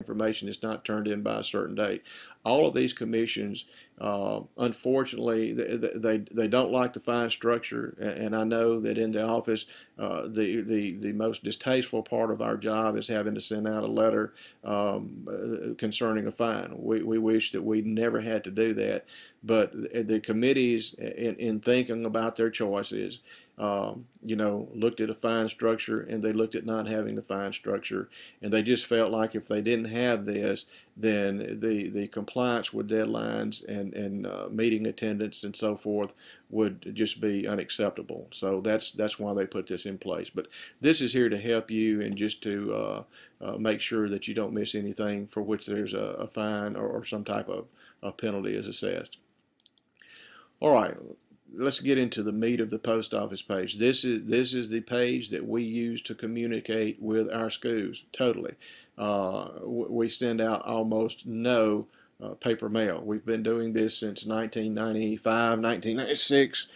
information is not turned in by a certain date. All of these commissions, unfortunately, they don't like the fine structure, and I know that in the office, the most distasteful part of our job is having to send out a letter concerning a fine. We wish that we never had to do that, but the committees, in thinking about their choices, looked at a fine structure, and they looked at not having the fine structure, and they just felt like if they didn't have this, then the compliance with deadlines and meeting attendance and so forth would just be unacceptable. So that's why they put this in place. But this is here to help you and just to make sure that you don't miss anything for which there's a fine or some type of a penalty is assessed. All right, let's get into the meat of the post office page. This is the page that we use to communicate with our schools totally. We send out almost no paper mail. We've been doing this since 1995, 1996.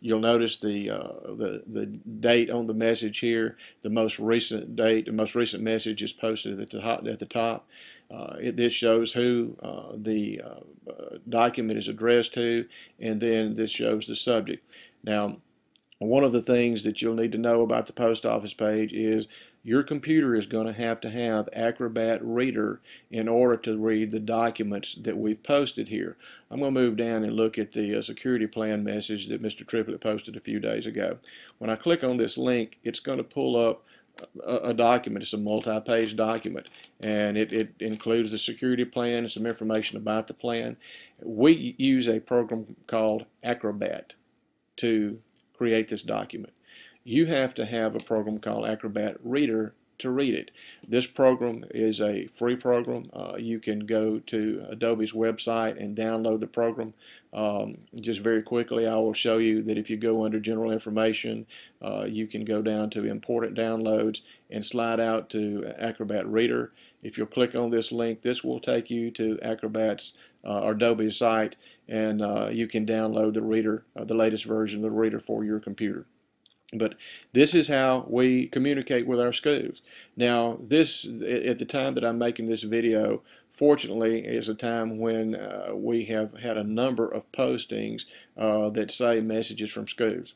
You'll notice the date on the message here. The most recent date, the most recent message is posted at the top. This shows who the document is addressed to, and then this shows the subject. Now, one of the things that you'll need to know about the post office page is your computer is going to have Acrobat Reader in order to read the documents that we've posted here. I'm going to move down and look at the security plan message that Mr. Triplett posted a few days ago. When I click on this link, it's going to pull up a document. It's a multi-page document, and it includes the security plan and some information about the plan. We use a program called Acrobat to create this document. You have to have a program called Acrobat Reader to read it. This program is a free program. You can go to Adobe's website and download the program. Just very quickly, I will show you that if you go under General Information, you can go down to Important Downloads and slide out to Acrobat Reader. If you'll click on this link, this will take you to Acrobat's or Adobe's site, and you can download the reader, the latest version of the reader for your computer. But this is how we communicate with our schools. Now, this, at the time that I'm making this video, fortunately, is a time when we have had a number of postings that say messages from schools.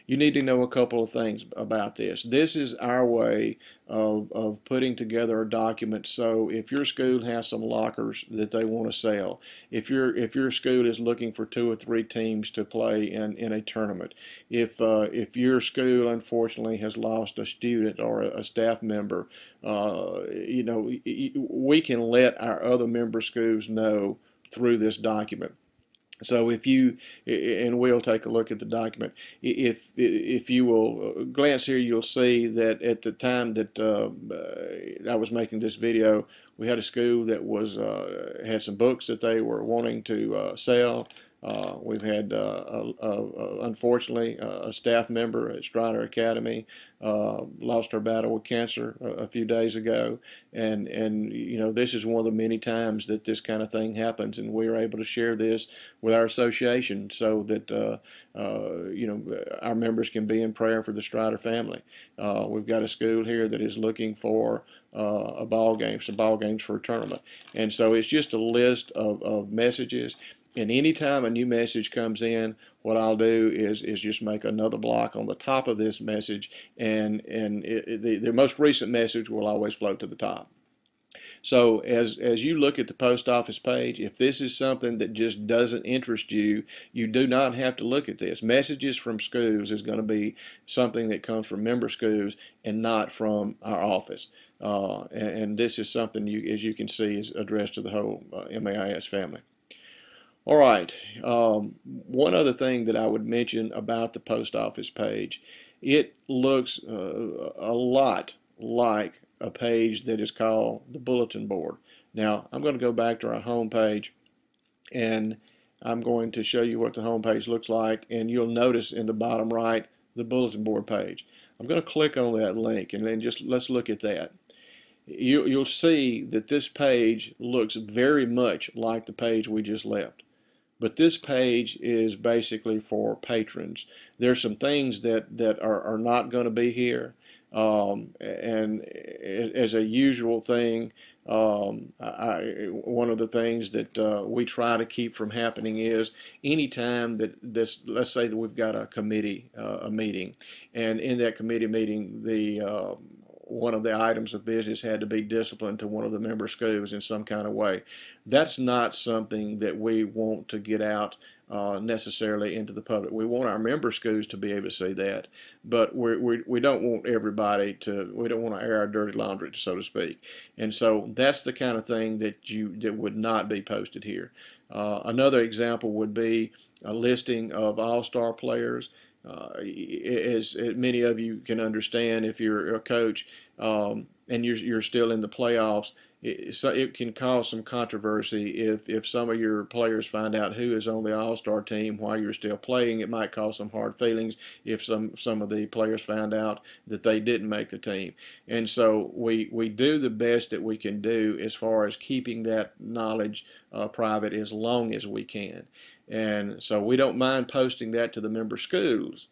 You need to know a couple of things about this. This is our way of putting together a document, so if your school has some lockers that they want to sell, if your school is looking for 2 or 3 teams to play in a tournament, if your school unfortunately has lost a student or a staff member, we can let our other member schools know through this document. So if you, and we'll take a look at the document, if you will glance here, you'll see that at the time that I was making this video, we had a school that was had some books that they were wanting to sell. We've had, unfortunately, a staff member at Strider Academy lost her battle with cancer a few days ago, and this is one of the many times that this kind of thing happens, and we're able to share this with our association so that our members can be in prayer for the Strider family. We've got a school here that is looking for a ball game, some ball games for a tournament, and so it's just a list of messages. And anytime a new message comes in, what I'll do is just make another block on the top of this message, and the most recent message will always float to the top. So as you look at the post office page, if this is something that just doesn't interest you, you do not have to look at this. Messages from schools is going to be something that comes from member schools and not from our office. And this is something, as you can see, is addressed to the whole MAIS family. All right, one other thing that I would mention about the post office page, it looks a lot like a page that is called the bulletin board. Now, I'm going to go back to our home page, and I'm going to show you what the home page looks like, and you'll notice in the bottom right the bulletin board page. I'm going to click on that link, and then just let's look at that. You'll see that this page looks very much like the page we just left. But this page is basically for patrons. There's some things that are not going to be here. And as a usual thing, one of the things that we try to keep from happening is anytime that let's say that we've got a committee, a meeting, and in that committee meeting, one of the items of business had to be discipline to one of the member schools in some kind of way. That's not something that we want to get out necessarily into the public. We want our member schools to be able to see that, but we don't want everybody to, we don't want to air our dirty laundry, so to speak. And so that's the kind of thing that would not be posted here. Another example would be a listing of all-star players. As many of you can understand, if you're a coach and you're still in the playoffs, it can cause some controversy if some of your players find out who is on the All-Star team while you're still playing. It might cause some hard feelings if some of the players found out that they didn't make the team. And so we do the best that we can do as far as keeping that knowledge private as long as we can. And so we don't mind posting that to the member schools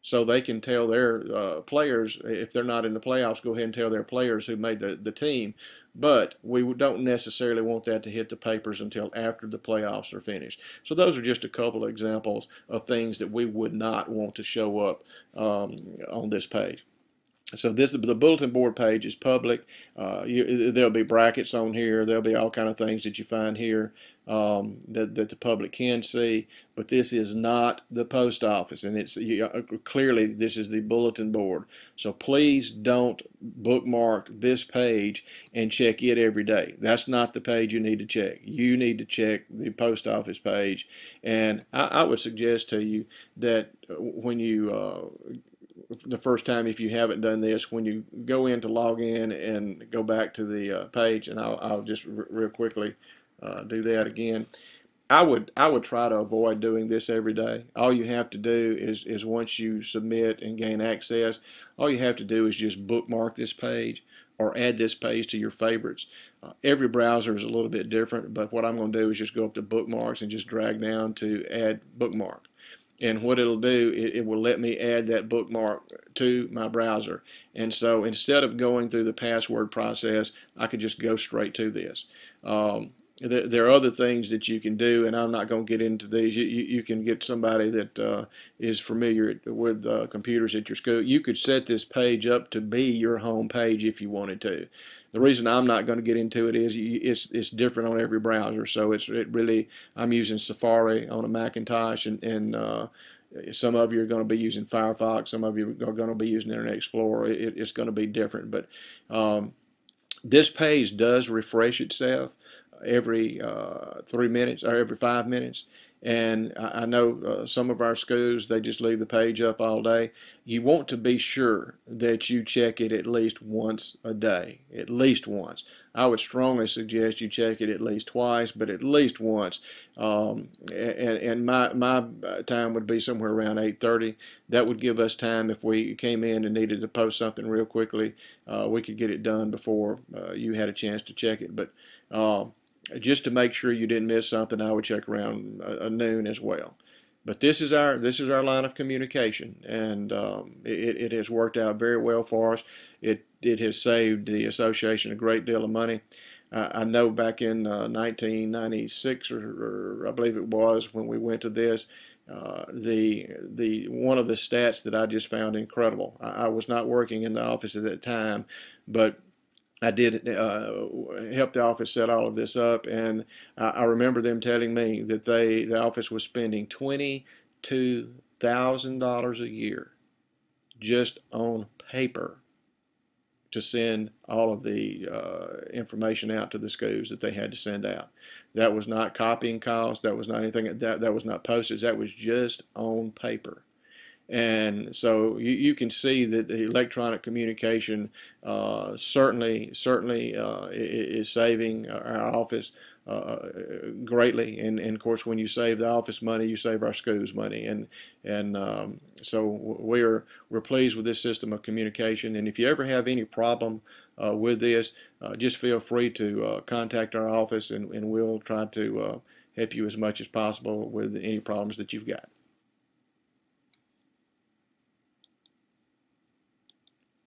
so they can tell their players, if they're not in the playoffs, go ahead and tell their players who made the team. But we don't necessarily want that to hit the papers until after the playoffs are finished. So those are just a couple of examples of things that we would not want to show up on this page. So the bulletin board page is public. There'll be brackets on here. There'll be all kind of things that you find here that the public can see. But this is not the post office, and clearly this is the bulletin board. So please don't bookmark this page and check it every day. That's not the page you need to check. You need to check the post office page, and I would suggest to you that when you the first time, if you haven't done this, when you go in to log in and go back to the page, and I'll just real quickly do that again. I would try to avoid doing this every day. All you have to do is once you submit and gain access, all you have to do is just bookmark this page or add this page to your favorites. Every browser is a little bit different, but what I'm going to do is just go up to bookmarks and just drag down to add bookmark. And what it'll do, it will let me add that bookmark to my browser. And so instead of going through the password process, I could just go straight to this. There are other things that you can do, and I'm not going to get into these. You can get somebody that is familiar with computers at your school. You could set this page up to be your home page if you wanted to. The reason I'm not going to get into it is it's different on every browser. So I'm using Safari on a Macintosh, and some of you are going to be using Firefox. Some of you are going to be using Internet Explorer. It's going to be different, but this page does refresh itself every 3 minutes or every 5 minutes. And I know some of our schools, they just leave the page up all day. You want to be sure that you check it at least once a day, at least once. I would strongly suggest you check it at least twice, but at least once. And my time would be somewhere around 8:30. That would give us time if we came in and needed to post something real quickly. We could get it done before you had a chance to check it. But just to make sure you didn't miss something, I would check around noon as well. But this is our line of communication, and it has worked out very well for us. It has saved the association a great deal of money. I know back in 1996, or I believe it was, when we went to this, the one of the stats that I just found incredible. I was not working in the office at that time, but I did help the office set all of this up, and I remember them telling me that the office was spending $22,000 a year just on paper to send all of the information out to the schools that they had to send out. That was not copying costs. That was not anything. That was not postage. That was just on paper. And so you can see that the electronic communication certainly is saving our office greatly. And of course, when you save the office money, you save our schools money. And so we're pleased with this system of communication. And if you ever have any problem with this, just feel free to contact our office, and we'll try to help you as much as possible with any problems that you've got.